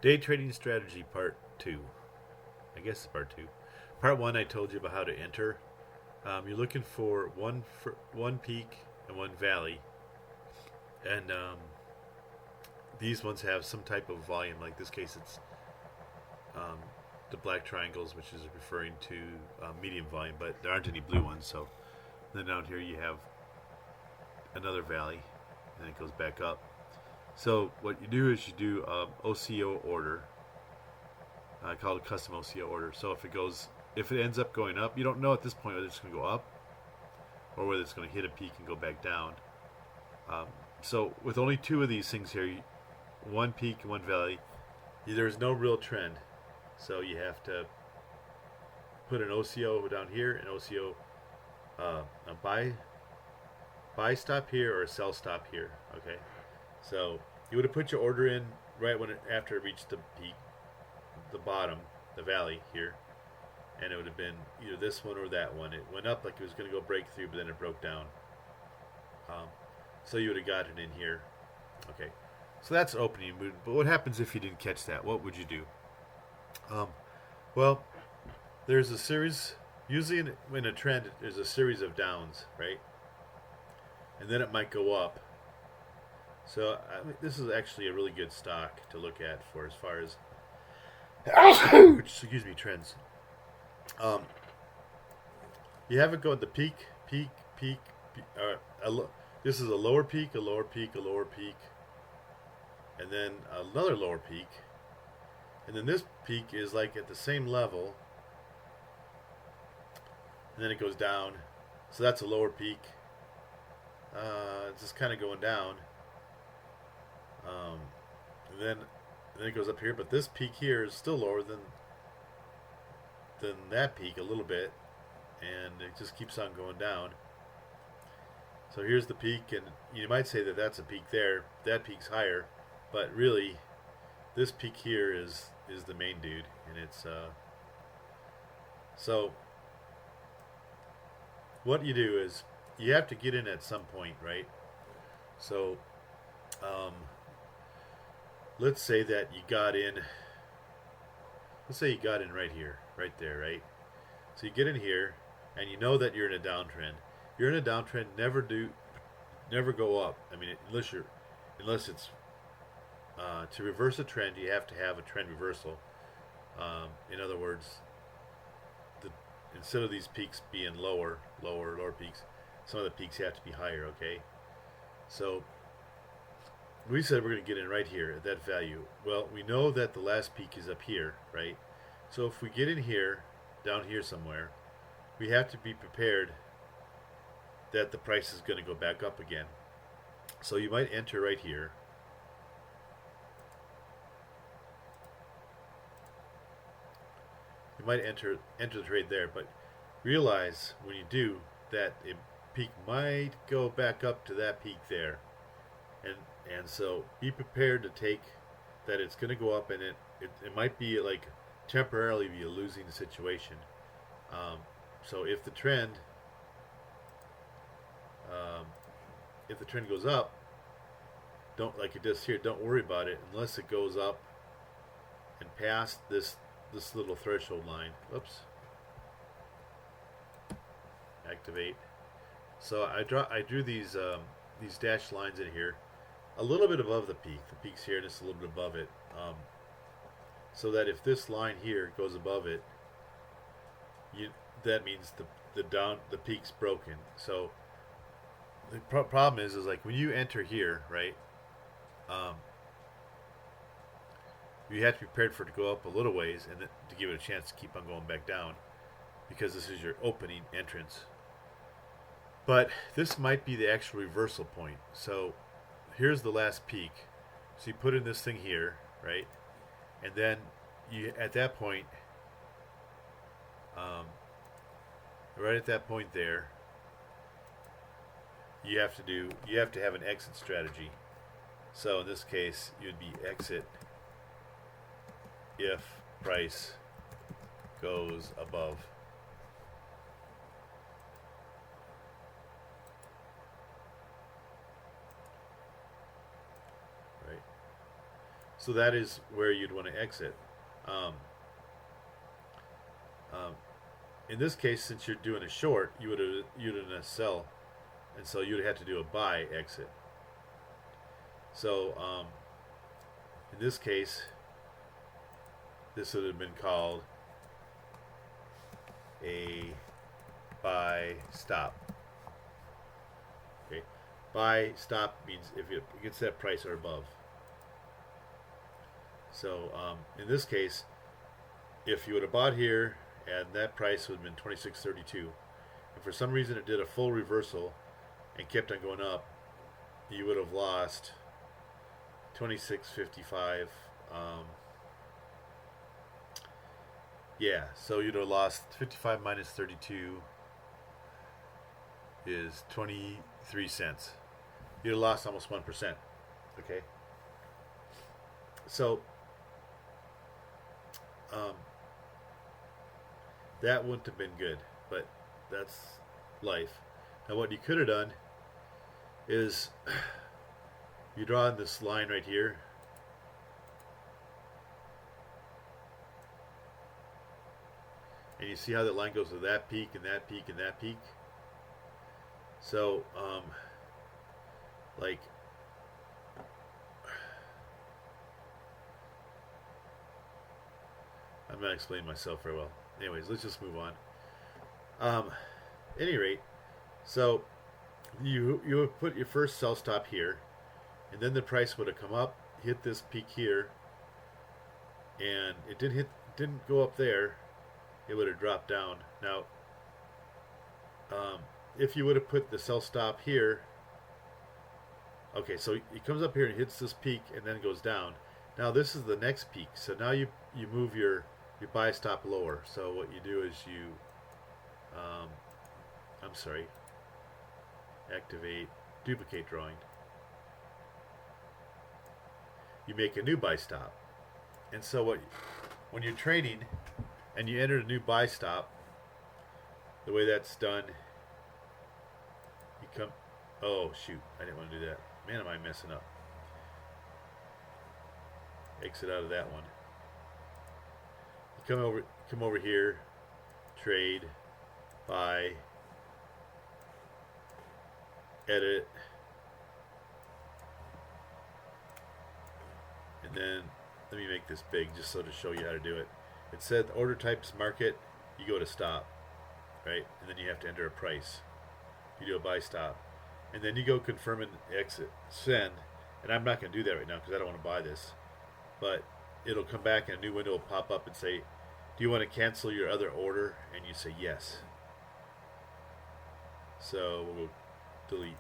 Day Trading Strategy Part 2. I guess it's Part 2. Part 1, I told you about how to enter. You're looking for one peak and one valley. And these ones have some type of volume. Like this case, it's the black triangles, which is referring to medium volume, but there aren't any blue ones. So then down here you have another valley, and it goes back up. So what you do is you do OCO order. I call it a custom OCO order. So if it ends up going up, you don't know at this point whether it's going to go up or whether it's going to hit a peak and go back down. So with only two of these things here, one peak and one valley, there's no real trend. So you have to put an OCO down here, an OCO a buy stop here or a sell stop here. Okay, so you would have put your order in right after it reached the peak, the bottom, the valley here, and it would have been either this one or that one. It went up like it was going to go break through, but then it broke down. So you would have got it in here. Okay, so that's opening mood. But what happens if you didn't catch that? What would you do? Well, there's a series. Usually in a trend, there's a series of downs, right? And then it might go up. So this is actually a really good stock to look at for as far as excuse me, trends. You have it go at the peak. This is a lower peak, a lower peak, a lower peak, and then another lower peak, and then this peak is like at the same level, and then it goes down. So that's a lower peak. It's just kind of going down, and then it goes up here. But this peak here is still lower than that peak a little bit, and it just keeps on going down. So here's the peak, and you might say that that's a peak there. That peak's higher, but really, this peak here is the main dude, and it's so what you do is you have to get in at some point, right? So let's say that you got in. Let's say you got in right here, right there, right? So you get in here, and you know that you're in a downtrend. You're in a downtrend. Never go up. I mean, unless it's to reverse a trend, you have to have a trend reversal. In other words, instead of these peaks being lower peaks, some of the peaks have to be higher. Okay, so we said we're going to get in right here at that value. Well, we know that the last peak is up here, right? So if we get in here, down here somewhere, we have to be prepared that the price is going to go back up again. So you might enter right here. You might enter the trade there, but realize when you do that a peak might go back up to that peak there, and so be prepared to take that it's going to go up, and it might be like temporarily be a losing situation. So if the trend goes up, don't, like it does here, don't worry about it unless it goes up and past this little threshold line. Oops. Activate. So I drew these dashed lines in here, a little bit above the peak. The peak's here, and it's a little bit above it. So that if this line here goes above it, that means the peak's broken. So the problem is like when you enter here, right? You have to be prepared for it to go up a little ways and to give it a chance to keep on going back down, because this is your opening entrance. But this might be the actual reversal point. So here's the last peak. So you put in this thing here, right? And then you, at that point, right at that point there, you have to have an exit strategy. So in this case, you'd be exit if price goes above. Right. So that is where you'd want to exit. Um, um, in this case, since you're doing a short, you'd a sell, and so you'd have to do a buy exit. So in this case, this would have been called a buy stop. Okay, buy stop means if it gets that price or above. So in this case, if you would have bought here and that price would have been 26.32, and for some reason it did a full reversal and kept on going up, you would have lost 26.55. Yeah, so you'd have lost 55 minus 32 is 23 cents. You'd have lost almost 1%. Okay. So that wouldn't have been good, but that's life. Now what you could have done is you draw in this line right here. And you see how that line goes to that peak and that peak and that peak. So, like, I'm not explaining myself very well. Anyways, let's just move on. Any rate, so you would put your first sell stop here, and then the price would have come up, hit this peak here, and it didn't go up there. It would have dropped down. Now, if you would have put the sell stop here, okay, so it comes up here and hits this peak and then goes down. Now this is the next peak, so now you move your buy stop lower. So what you do is you, activate duplicate drawing. You make a new buy stop, and so when you're trading and you enter a new buy stop, the way that's done, you come, oh shoot, I didn't want to do that. Man, am I messing up. Exit out of that one. You come over here, trade, buy, edit, and then let me make this big just so to show you how to do it. It said the order type is market, you go to stop, right? And then you have to enter a price. You do a buy stop. And then you go confirm and exit, send. And I'm not going to do that right now because I don't want to buy this. But it'll come back and a new window will pop up and say, do you want to cancel your other order? And you say yes. So we'll delete.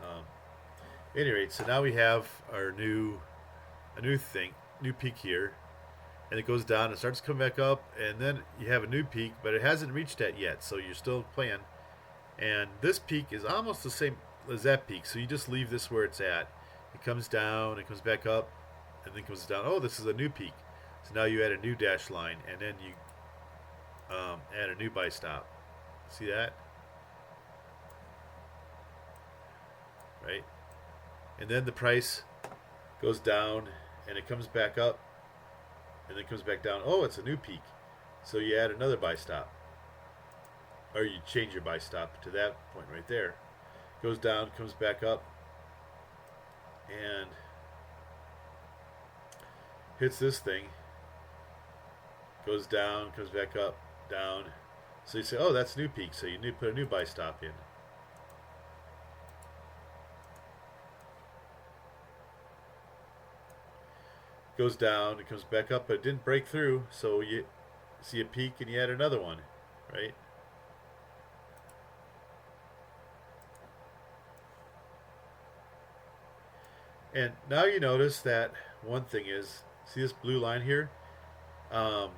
At any rate, so now we have our new peak here. And it goes down and starts to come back up, and then you have a new peak, but it hasn't reached that yet, so you're still playing. And this peak is almost the same as that peak, so you just leave this where it's at. It comes down, it comes back up, and then comes down. Oh, this is a new peak. So now you add a new dash line, and then you add a new buy stop. See that? Right? And then the price goes down, and it comes back up, and then comes back down. Oh, it's a new peak. So you add another buy stop. Or you change your buy stop to that point right there. Goes down, comes back up, and hits this thing. Goes down, comes back up, down. So you say, oh, that's new peak. So you put a new buy stop in. Goes down, it comes back up, but it didn't break through, so you see a peak and you add another one, right? And now you notice that one thing is, see this blue line here? Well,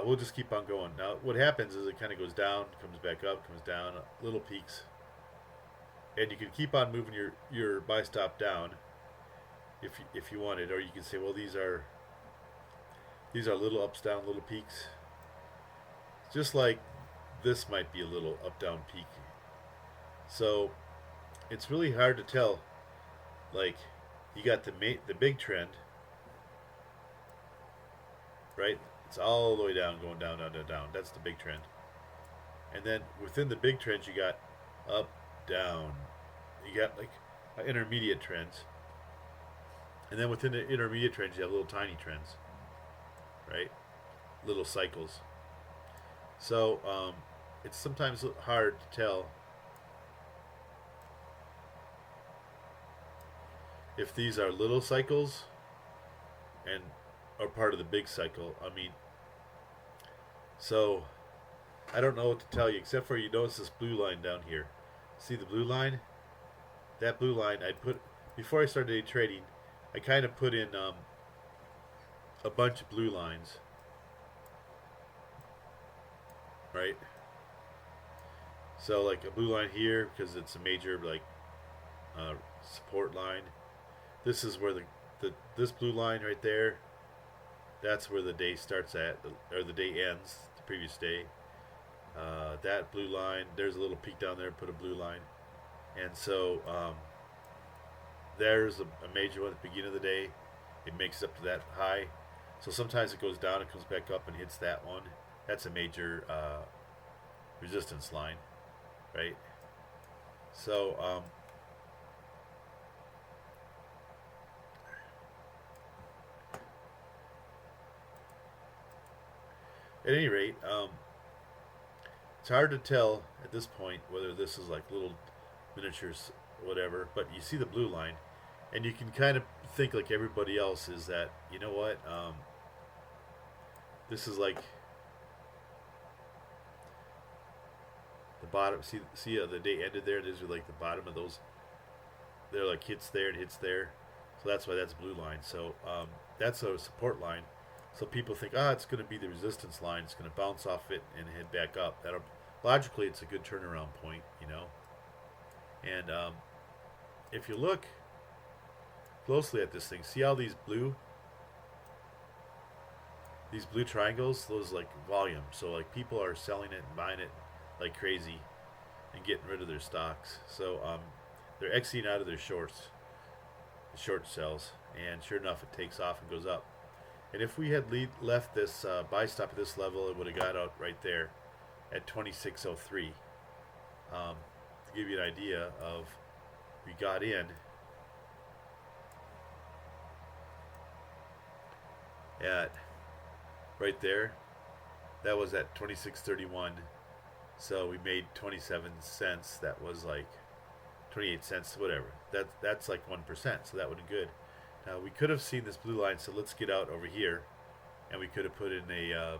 we'll just keep on going. Now what happens is it kind of goes down, comes back up, comes down, little peaks. And you can keep on moving your buy stop down if you wanted, or you can say, well, these are little ups, down, little peaks. Just like this might be a little up, down peak. So it's really hard to tell. Like, you got the big trend, right? It's all the way down, going down, down, down, down. That's the big trend. And then within the big trends, you got up, down. You got like intermediate trends. And then within the intermediate trends, you have little tiny trends, right? Little cycles. So it's sometimes hard to tell if these are little cycles and are part of the big cycle. I mean, so I don't know what to tell you except for you notice this blue line down here. See the blue line? That blue line I put before I started day trading. I kind of put in a bunch of blue lines, right? So like a blue line here because it's a major like support line. This is where this blue line right there. That's where the day starts at, or the day ends, the previous day. That blue line, there's a little peak down there, put a blue line. And so there's a major one at the beginning of the day. It makes it up to that high. So sometimes it goes down, it comes back up and hits that one. That's a major resistance line, right? So at any rate, it's hard to tell at this point whether this is like little miniatures or whatever, but you see the blue line, and you can kind of think like everybody else is that, you know what, this is like the bottom. See the day ended there. These are like the bottom of those. They're like hits there and hits there, so that's why that's a blue line. So that's a support line. So people think, it's going to be the resistance line. It's going to bounce off it and head back up. Logically, it's a good turnaround point, you know. And if you look closely at this thing, see how these blue triangles, those like volume. So like people are selling it and buying it like crazy and getting rid of their stocks. So they're exiting out of their shorts, the short sells, and sure enough, it takes off and goes up. And if we had left this buy stop at this level, it would have got out right there at 2603. To give you an idea of, we got in at right there. That was at 2631. So we made 27 cents. That was like 28 cents, whatever. That's like 1%. So that would have been good. Now we could have seen this blue line, so let's get out over here, and we could have put in an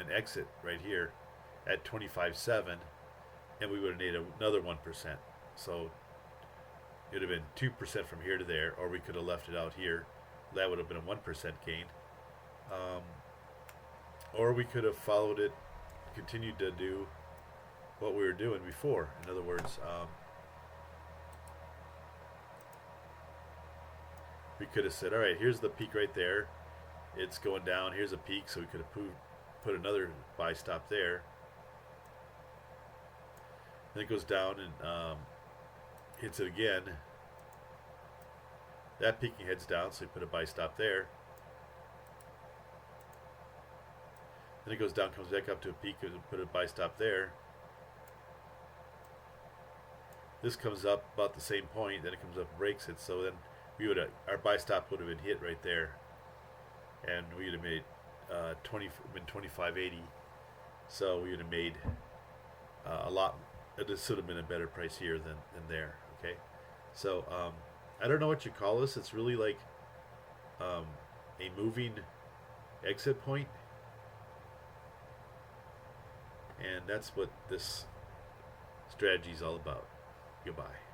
exit right here at 25.7, and we would have made another 1%. So it would have been 2% from here to there, or we could have left it out here. That would have been a 1% gain. Or we could have followed it, continued to do what we were doing before. In other words, we could have said, all right, here's the peak right there. It's going down. Here's a peak, so we could have put another buy stop there. Then it goes down and hits it again. That peak heads down, so we put a buy stop there. Then it goes down, comes back up to a peak, and put a buy stop there. This comes up about the same point, then it comes up and breaks it, so then our buy stop would have been hit right there, and we would have made 25.80. So we would have made a lot. This would have been a better price here than there. Okay, so I don't know what you call this. It's really like a moving exit point, and that's what this strategy is all about. Goodbye.